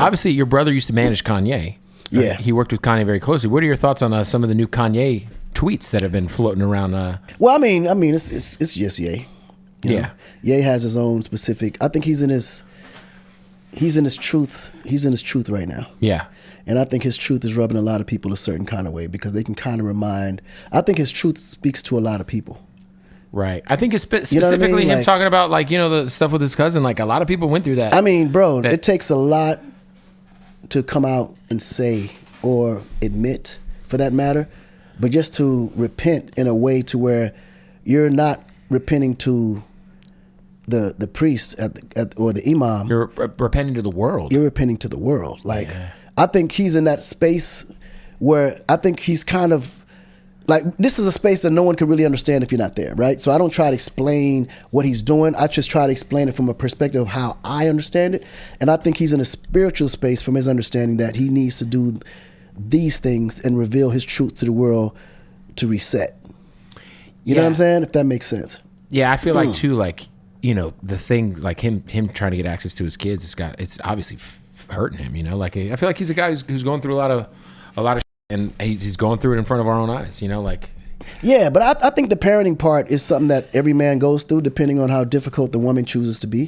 obviously your brother used to manage Kanye. Yeah. He worked with Kanye very closely. What are your thoughts on some of the new Kanye tweets that have been floating around? Well, I mean, it's just Ye. You know? Ye has his own specific. I think he's in his truth. He's in his truth right now. Yeah. And I think his truth is rubbing a lot of people a certain kind of way because they can kind of remind. I think his truth speaks to a lot of people. Right. I think it's specifically You know what I mean? him Like, talking about the stuff with his cousin. Like a lot of people went through that. I mean, bro, it takes a lot to come out and say or admit, for that matter, but just to repent in a way to where you're not repenting to the priest or the imam. You're repenting to the world. You're repenting to the world. Like, I think he's in that space where I think he's kind of like, this is a space that no one can really understand if you're not there, right? So I don't try to explain what he's doing. I just try to explain it from a perspective of how I understand it. And I think he's in a spiritual space from his understanding that he needs to do these things and reveal his truth to the world to reset. You know what I'm saying? If that makes sense. Yeah, I feel like too, like, the thing, like him trying to get access to his kids, it's obviously hurting him, like I feel like he's a guy who's going through a lot of shit, and he's going through it in front of our own eyes, like. Yeah, but I think the parenting part is something that every man goes through depending on how difficult the woman chooses to be.